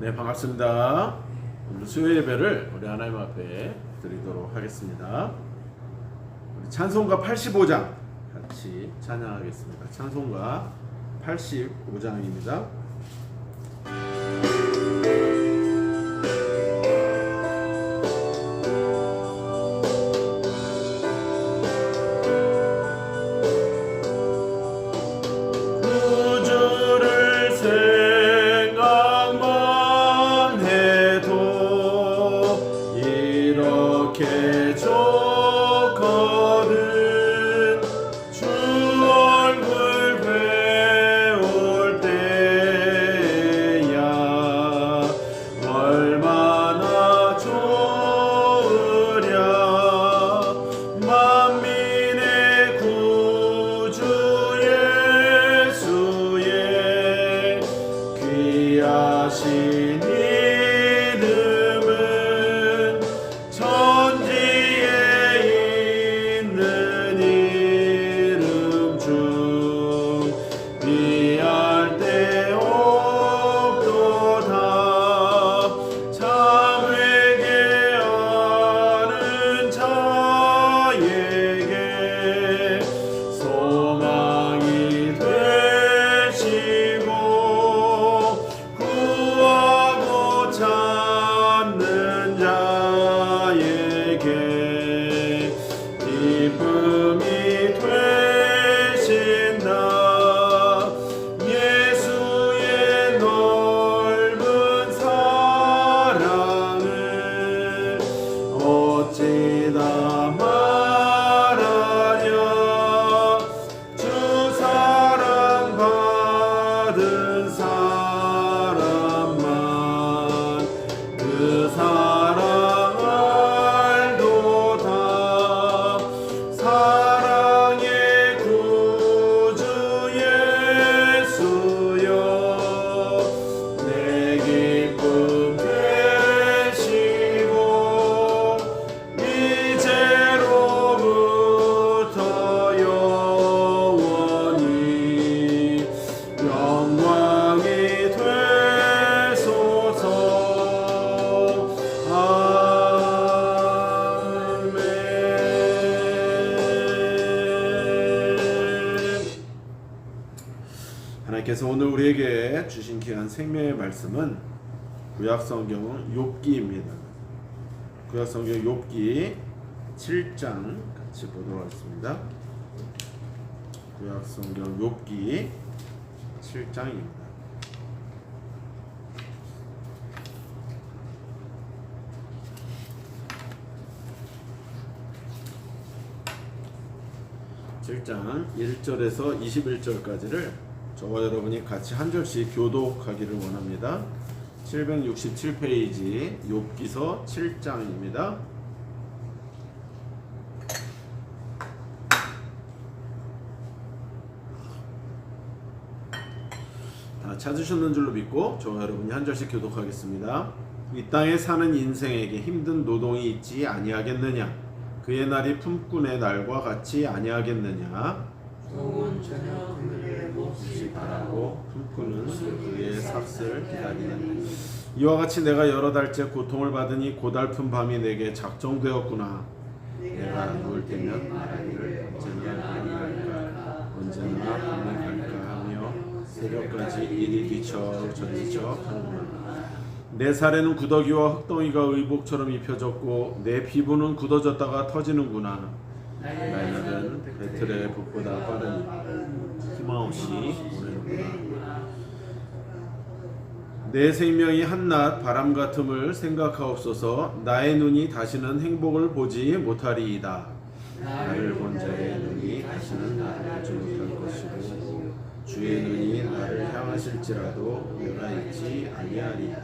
네, 반갑습니다. 오늘 수요 예배를 우리 하나님 앞에 드리도록 하겠습니다. 우리 찬송가 85장 같이 찬양하겠습니다. 찬송가 85장입니다. 하나님께서 오늘 우리에게 주신 귀한 생명의 말씀은 구약성경 욥기입니다. 구약성경 욥기 7장 같이 보도록 하겠습니다. 구약성경 욥기 7장입니다. (7장) 1절에서 21절까지를 저와 여러분이 같이 한 절씩 교독하기를 원합니다. 767페이지 욥기서 7장입니다. 다 찾으셨는 줄로 믿고 저와 여러분이 한 절씩 교독하겠습니다. 이 땅에 사는 인생에게 힘든 노동이 있지 아니하겠느냐? 그의 날이 품꾼의 날과 같이 아니하겠느냐? 종은 저녁 그의 몫을 바라고 품꾼은 그의 삭슬 기다리나니 이와 같이 내가 여러 달째 고통을 받으니 고달픈 밤이 내게 작정되었구나. 내가 누울 때면 말하기를 언제나 밤이 갈까 언제나 밤이 갈까 하며 새벽까지 이리 뒤척 저리척 하는구나. 내 살에는 구더기와 흙덩이가 의복처럼 입혀졌고 내 피부는 굳어졌다가 터지는구나. 나의 날은 배틀의 북보다 빠르니 힘없이 오는구나. 내 생명이 한낱 바람 같음을 생각하옵소서. 나의 눈이 다시는 행복을 보지 못하리이다. 나를 본 자의 눈이 다시는 나를 보지 못할 것이고 주의 눈이 나를 향하실지라도 내가 잊지 아니하리이다.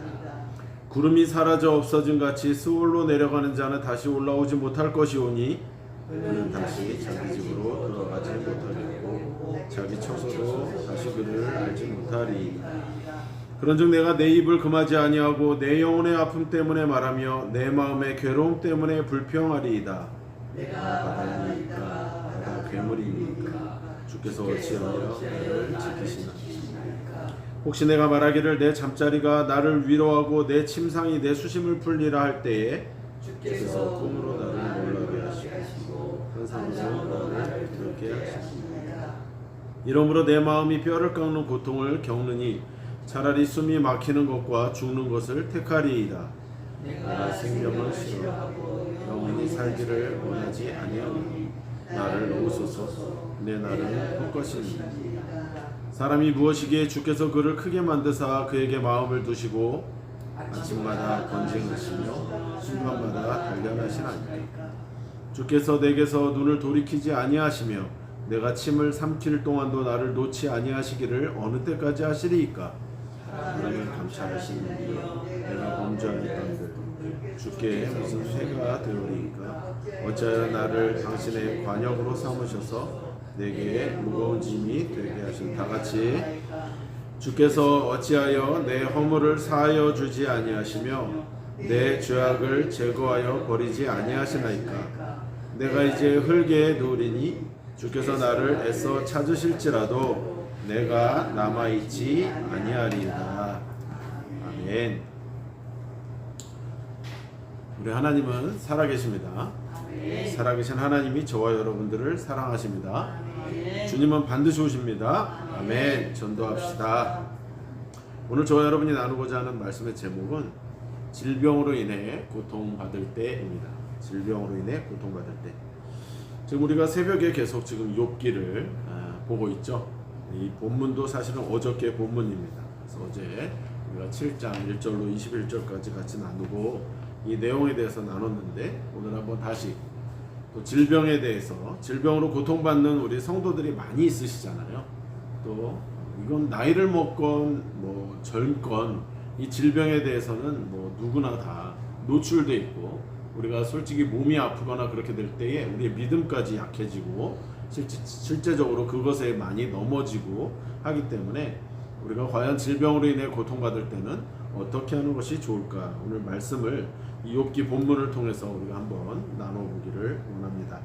구름이 사라져 없어진 같이 스올로 내려가는 자는 다시 올라오지 못할 것이오니 그는 다시 자기 집으로 돌아가지 못하겠고 자기 처소로 다시 그를 알지 못하리. 그런즉 내가 내 입을 금하지 아니하고 내 영혼의 아픔 때문에 말하며 내 마음의 괴로움 때문에 불평하리이다. 내가 바다니까 바다 괴물이니까 주께서 어찌하여 나를 지키시나. 혹시 내가 말하기를 내 잠자리가 나를 위로하고 내 침상이 내 수심을 풀리라 할 때에 주께서 꿈으로 나를 놀라게 하시고 환상으로 나를 부드럽게 하시니라. 이러므로 내 마음이 뼈를 깎는 고통을 겪느니 차라리 숨이 막히는 것과 죽는 것을 택하리이다. 내가 생명을 싫어하고 영원히 살기를 원하지 아니하니 나를 놓으소서. 내 날은 헛것이니라. 사람이 무엇이기에 주께서 그를 크게 만드사 그에게 마음을 두시고 아침마다 건징하시며 순간마다 단련하시나이까. 주께서 내게서 눈을 돌이키지 아니하시며 내가 침을 삼킬 동안도 나를 놓지 아니하시기를 어느 때까지 하시리이까. 하나님을 감찰하시는 이여 내가 범죄하는 땅들 주께 무슨 죄가 되오리이까. 어찌하여 나를 당신의 관역으로 삼으셔서 내게 무거운 짐이 되게 하신. 다같이 주께서 어찌하여 내 허물을 사하여 주지 아니하시며 내 죄악을 제거하여 버리지 아니하시나이까. 내가 이제 흙에 누우리니 주께서 나를 애써 찾으실지라도 내가 남아있지 아니하리이다. 아멘. 우리 하나님은 살아계십니다. 살아계신 하나님이 저와 여러분들을 사랑하십니다. 주님은 반드시 오십니다. 아멘. 전도합시다. 오늘 저와 여러분이 나누고자 하는 말씀의 제목은 질병으로 인해 고통받을 때입니다. 질병으로 인해 고통받을 때. 지금 우리가 새벽에 계속 지금 욥기를 보고 있죠. 이 본문도 사실은 어저께 본문입니다. 그래서 어제 우리가 7장 1절로 21절까지 같이 나누고 이 내용에 대해서 나눴는데, 오늘 한번 다시 또 질병에 대해서, 질병으로 고통받는 우리 성도들이 많이 있으시잖아요. 또 이건 나이를 먹건 뭐 젊건 이 질병에 대해서는 뭐 누구나 다 노출돼 있고, 우리가 솔직히 몸이 아프거나 그렇게 될 때에 우리의 믿음까지 약해지고 실제적으로 그것에 많이 넘어지고 하기 때문에 우리가 과연 질병으로 인해 고통받을 때는 어떻게 하는 것이 좋을까, 오늘 말씀을 이 욥기 본문을 통해서 우리가 한번 나눠보기를 원합니다.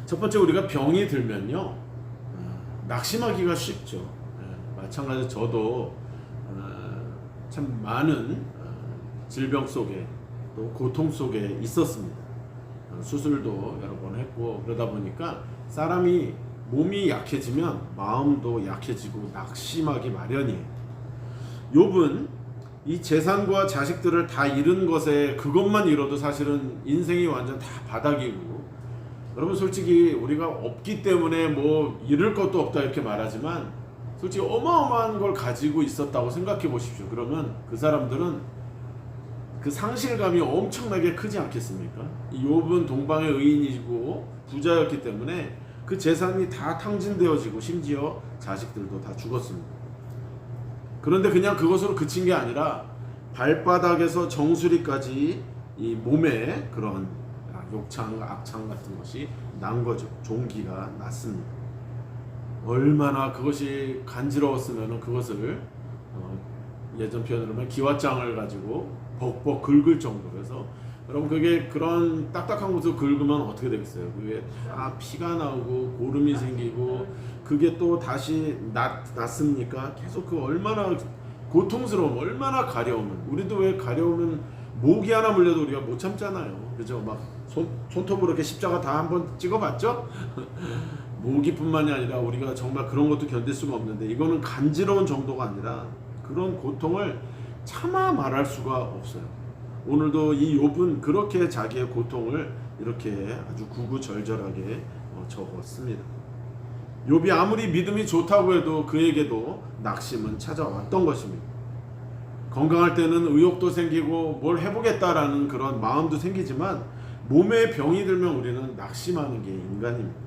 첫 번째, 우리가 병이 들면요 낙심하기가 쉽죠. 마찬가지로 저도 참 많은 질병 속에 또 고통 속에 있었습니다. 수술도 여러 번 했고, 그러다 보니까 사람이 몸이 약해지면 마음도 약해지고 낙심하기 마련이에요. 욥은 이 재산과 자식들을 다 잃은 것에 그것만 잃어도 사실은 인생이 완전 다 바닥이고, 여러분 솔직히 우리가 없기 때문에 뭐 잃을 것도 없다 이렇게 말하지만 솔직히 어마어마한 걸 가지고 있었다고 생각해 보십시오. 그러면 그 사람들은 그 상실감이 엄청나게 크지 않겠습니까? 이 욥은 동방의 의인이고 부자였기 때문에 그 재산이 다 탕진되어지고 심지어 자식들도 다 죽었습니다. 그런데 그냥 그것으로 그친 게 아니라 발바닥에서 정수리까지 이 몸에 그런 욕창, 악창 같은 것이 난 거죠. 종기가 났습니다. 얼마나 그것이 간지러웠으면 그것을 예전 표현으로 하면 기왓장을 가지고 벅벅 긁을 정도로 해서, 여러분 그게 그런 딱딱한 곳을 긁으면 어떻게 되겠어요? 그게 다 피가 나오고 고름이 생기고 그게 또 다시 났습니까? 계속 그 얼마나 고통스러움, 얼마나 가려우면, 우리도 왜 가려우면 모기 하나 물려도 우리가 못 참잖아요. 그죠? 막 손톱으로 이렇게 십자가 다 한번 찍어봤죠? 모기뿐만이 아니라 우리가 정말 그런 것도 견딜 수가 없는데, 이거는 간지러운 정도가 아니라 그런 고통을 차마 말할 수가 없어요. 오늘도 이 욥은 그렇게 자기의 고통을 이렇게 아주 구구절절하게 적었습니다. 욥이 아무리 믿음이 좋다고 해도 그에게도 낙심은 찾아왔던 것입니다. 건강할 때는 의욕도 생기고 뭘 해보겠다라는 그런 마음도 생기지만 몸에 병이 들면 우리는 낙심하는 게 인간입니다.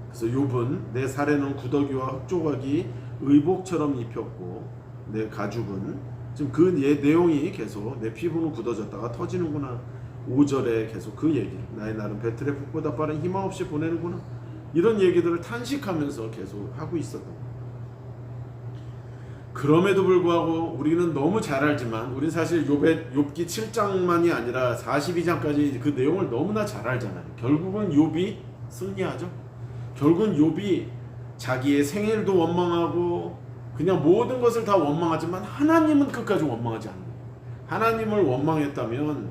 그래서 욥은 내 살에는 구더기와 흙조각이 의복처럼 입혔고 내 가죽은, 지금 그 내용이 계속 내 피부는 굳어졌다가 터지는구나, 5절에 계속 그 얘기를, 나의 날은 배틀의 북보다 빠른 희망 없이 보내는구나, 이런 얘기들을 탄식하면서 계속 하고 있었던 거예요. 그럼에도 불구하고 우리는 너무 잘 알지만, 우린 사실 욥기 7장만이 아니라 42장까지 그 내용을 너무나 잘 알잖아요. 결국은 욥이 승리하죠. 결국은 욥이 자기의 생일도 원망하고 그냥 모든 것을 다 원망하지만 하나님은 끝까지 원망하지 않는 거예요. 하나님을 원망했다면,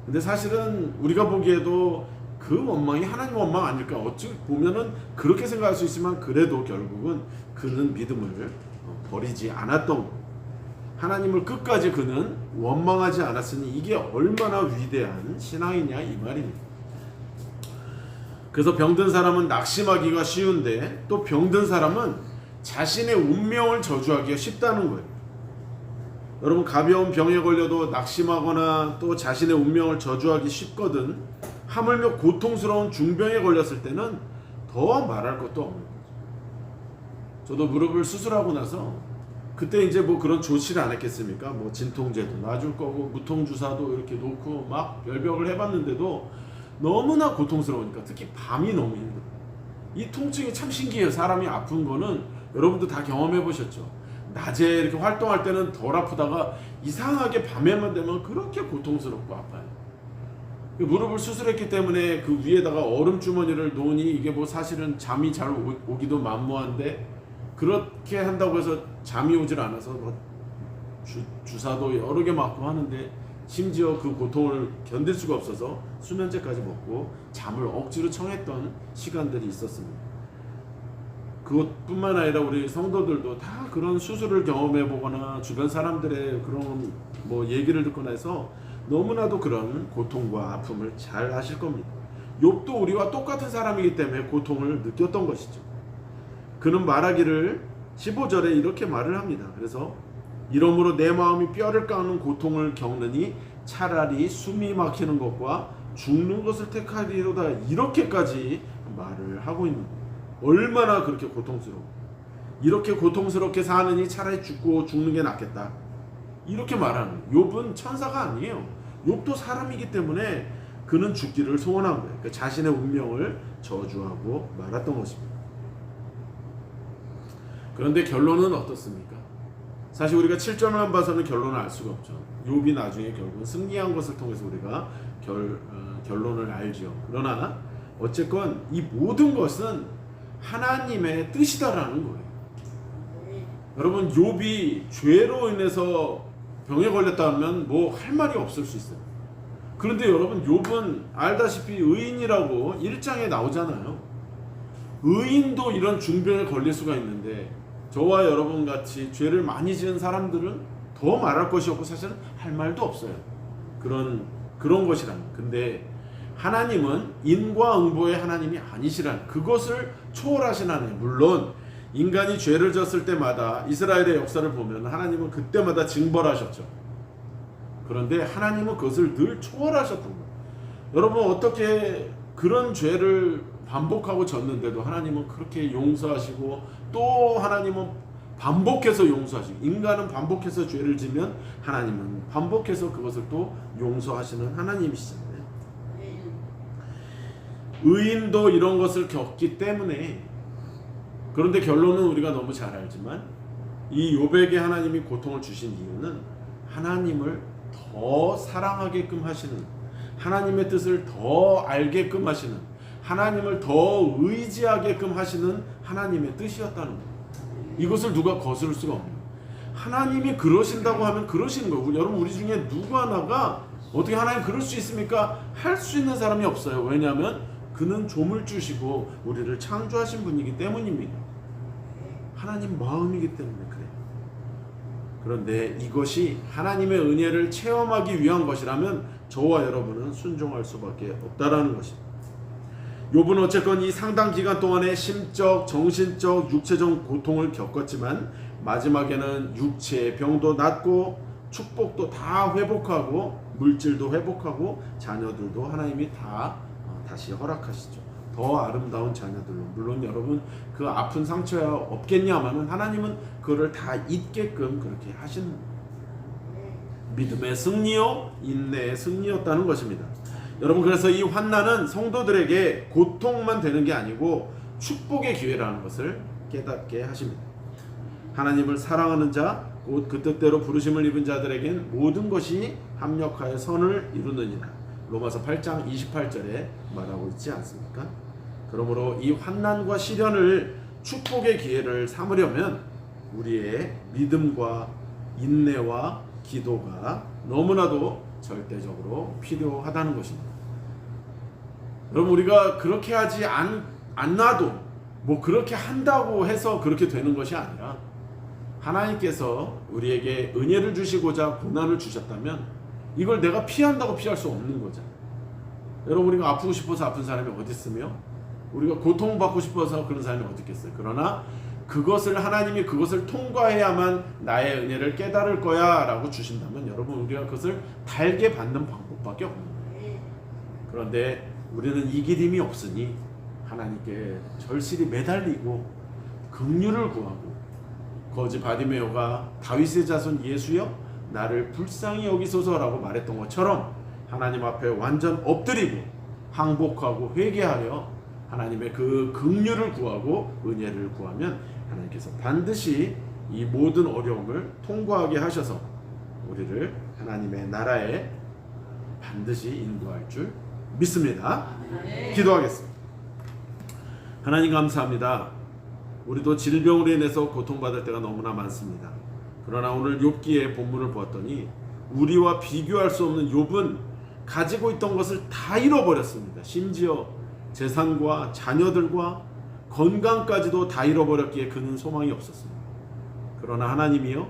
근데 사실은 우리가 보기에도 그 원망이 하나님 원망 아닐까, 어찌 보면은 그렇게 생각할 수 있지만, 그래도 결국은 그는 믿음을 버리지 않았던 거예요. 하나님을 끝까지 그는 원망하지 않았으니 이게 얼마나 위대한 신앙이냐 이 말입니다. 그래서 병든 사람은 낙심하기가 쉬운데, 또 병든 사람은 자신의 운명을 저주하기가 쉽다는 거예요. 여러분, 가벼운 병에 걸려도 낙심하거나 또 자신의 운명을 저주하기 쉽거든, 하물며 고통스러운 중병에 걸렸을 때는 더 말할 것도 없는 거죠. 저도 무릎을 수술하고 나서 그때 이제 뭐 그런 조치를 안 했겠습니까? 뭐 진통제도 놔줄 거고 무통주사도 이렇게 놓고 막 별벽을 해봤는데도 너무나 고통스러우니까, 특히 밤이 너무 힘들어요. 이 통증이 참 신기해요. 사람이 아픈 거는 여러분도 다 경험해 보셨죠. 낮에 이렇게 활동할 때는 덜 아프다가 이상하게 밤에만 되면 그렇게 고통스럽고 아파요. 무릎을 수술했기 때문에 그 위에다가 얼음 주머니를 놓으니 이게 뭐 사실은 잠이 잘 오기도 만무한데, 그렇게 한다고 해서 잠이 오질 않아서 뭐 주사도 여러 개 맞고 하는데, 심지어 그 고통을 견딜 수가 없어서 수면제까지 먹고 잠을 억지로 청했던 시간들이 있었습니다. 그것뿐만 아니라 우리 성도들도 다 그런 수술을 경험해 보거나 주변 사람들의 그런 뭐 얘기를 듣거나 해서 너무나도 그런 고통과 아픔을 잘 아실 겁니다. 욥도 우리와 똑같은 사람이기 때문에 고통을 느꼈던 것이죠. 그는 말하기를 15절에 이렇게 말을 합니다. 그래서 이러므로 내 마음이 뼈를 깎는 고통을 겪느니 차라리 숨이 막히는 것과 죽는 것을 택하리로다, 이렇게까지 말을 하고 있는 거예요. 얼마나 그렇게 고통스러워. 이렇게 고통스럽게 사느니 차라리 죽고 죽는 게 낫겠다, 이렇게 말하는 거예요. 욥은 천사가 아니에요. 욥도 사람이기 때문에 그는 죽기를 소원한 거예요. 그러니까 자신의 운명을 저주하고 말았던 것입니다. 그런데 결론은 어떻습니까? 사실 우리가 7절만 봐서는 결론을 알 수가 없죠. 욥이 나중에 결국은 승리한 것을 통해서 우리가 결론을 알죠. 그러나 어쨌건 이 모든 것은 하나님의 뜻이다라는 거예요. 여러분, 욥이 죄로 인해서 병에 걸렸다면 뭐 할 말이 없을 수 있어요. 그런데 여러분, 욥은 알다시피 의인이라고 1장에 나오잖아요. 의인도 이런 중병에 걸릴 수가 있는데, 저와 여러분 같이 죄를 많이 지은 사람들은 더 말할 것이 없고 사실은 할 말도 없어요. 그런 것이라는. 근데 하나님은 인과응보의 하나님이 아니시라는, 그것을 초월하신 하나님. 물론 인간이 죄를 졌을 때마다 이스라엘의 역사를 보면 하나님은 그때마다 징벌하셨죠. 그런데 하나님은 그것을 늘 초월하셨던 거예요. 여러분, 어떻게 그런 죄를 반복하고 졌는데도 하나님은 그렇게 용서하시고, 또 하나님은 반복해서 용서하시고, 인간은 반복해서 죄를 지면 하나님은 반복해서 그것을 또 용서하시는 하나님이시잖아요. 의인도 이런 것을 겪기 때문에. 그런데 결론은 우리가 너무 잘 알지만, 이 욥에게 하나님이 고통을 주신 이유는 하나님을 더 사랑하게끔 하시는, 하나님의 뜻을 더 알게끔 하시는, 하나님을 더 의지하게끔 하시는 하나님의 뜻이었다는 거예요. 이것을 누가 거스를 수가 없는 거예요. 하나님이 그러신다고 하면 그러시는 거예요. 여러분, 우리 중에 누구 하나가 어떻게 하나님 그럴 수 있습니까? 할 수 있는 사람이 없어요. 왜냐하면 그는 조물주시고 우리를 창조하신 분이기 때문입니다. 하나님 마음이기 때문에 그래요. 그런데 이것이 하나님의 은혜를 체험하기 위한 것이라면 저와 여러분은 순종할 수밖에 없다라는 것입니다. 욥은 어쨌건 이 상당 기간 동안에 심적, 정신적, 육체적 고통을 겪었지만 마지막에는 육체의 병도 낫고 축복도 다 회복하고 물질도 회복하고 자녀들도 하나님이 다 다시 허락하시죠. 더 아름다운 자녀들로. 물론 여러분, 그 아픈 상처야 없겠냐마는 하나님은 그거를 다 잊게끔 그렇게 하시는 믿음의 승리요 인내의 승리였다는 것입니다. 여러분, 그래서 이 환난은 성도들에게 고통만 되는 게 아니고 축복의 기회라는 것을 깨닫게 하십니다. 하나님을 사랑하는 자, 곧 그 뜻대로 부르심을 입은 자들에겐 모든 것이 합력하여 선을 이루느니라. 로마서 8장 28절에 말하고 있지 않습니까? 그러므로 이 환난과 시련을 축복의 기회를 삼으려면 우리의 믿음과 인내와 기도가 너무나도 절대적으로 필요하다는 것입니다. 여러분, 우리가 그렇게 하지 않아도 뭐 그렇게 한다고 해서 그렇게 되는 것이 아니라 하나님께서 우리에게 은혜를 주시고자 고난을 주셨다면 이걸 내가 피한다고 피할 수 없는 거잖아요. 여러분, 우리가 아프고 싶어서 아픈 사람이 어디 있으며 우리가 고통받고 싶어서 그런 사람이 어디 있겠어요. 그러나 하나님이 그것을 통과해야만 나의 은혜를 깨달을 거야 라고 주신다면 여러분, 우리가 그것을 달게 받는 방법밖에 없는 거예요. 그런데 우리는 이길 힘이 없으니 하나님께 절실히 매달리고 긍휼을 구하고, 거지 바디메오가 다윗의 자손 예수여 나를 불쌍히 여기소서라고 말했던 것처럼 하나님 앞에 완전 엎드리고 항복하고 회개하여 하나님의 그 긍휼을 구하고 은혜를 구하면 하나님께서 반드시 이 모든 어려움을 통과하게 하셔서 우리를 하나님의 나라에 반드시 인도할 줄 믿습니다. 기도하겠습니다. 하나님 감사합니다. 우리도 질병으로 인해서 고통받을 때가 너무나 많습니다. 그러나 오늘 욥기의 본문을 보았더니 우리와 비교할 수 없는 욥은 가지고 있던 것을 다 잃어버렸습니다. 심지어 재산과 자녀들과 건강까지도 다 잃어버렸기에 그는 소망이 없었습니다. 그러나 하나님이요,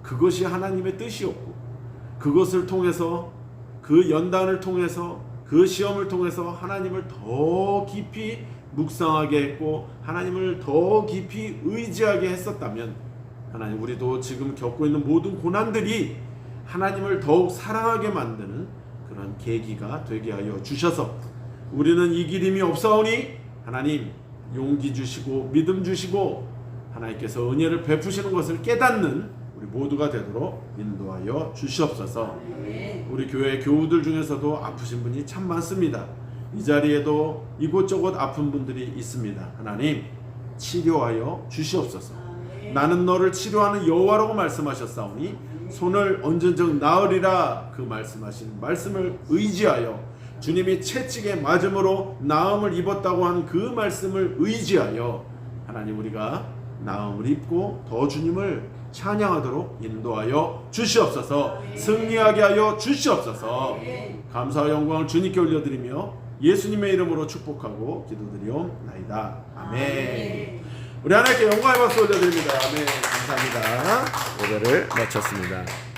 그것이 하나님의 뜻이었고 그것을 통해서, 그 연단을 통해서, 그 시험을 통해서 하나님을 더 깊이 묵상하게 했고 하나님을 더 깊이 의지하게 했었다면 하나님, 우리도 지금 겪고 있는 모든 고난들이 하나님을 더욱 사랑하게 만드는 그런 계기가 되게 하여 주셔서 우리는 이길 힘이 없사오니 하나님 용기 주시고 믿음 주시고 하나님께서 은혜를 베푸시는 것을 깨닫는 우리 모두가 되도록 인도하여 주시옵소서. 우리 교회 교우들 중에서도 아프신 분이 참 많습니다. 이 자리에도 이곳저곳 아픈 분들이 있습니다. 하나님 치료하여 주시옵소서. 나는 너를 치료하는 여호와라고 말씀하셨사오니 손을 얹은즉 나으리라, 그 말씀하신 말씀을 의지하여 주님이 채찍에 맞음으로 나음을 입었다고 하는 그 말씀을 의지하여 하나님 우리가 나음을 입고 더 주님을 찬양하도록 인도하여 주시옵소서. 승리하게 하여 주시옵소서. 감사와 영광을 주님께 올려드리며 예수님의 이름으로 축복하고 기도드리옵나이다. 아멘. 우리 하나님께 영광의 박수 올려드립니다. 아멘. 감사합니다. 예배를 마쳤습니다.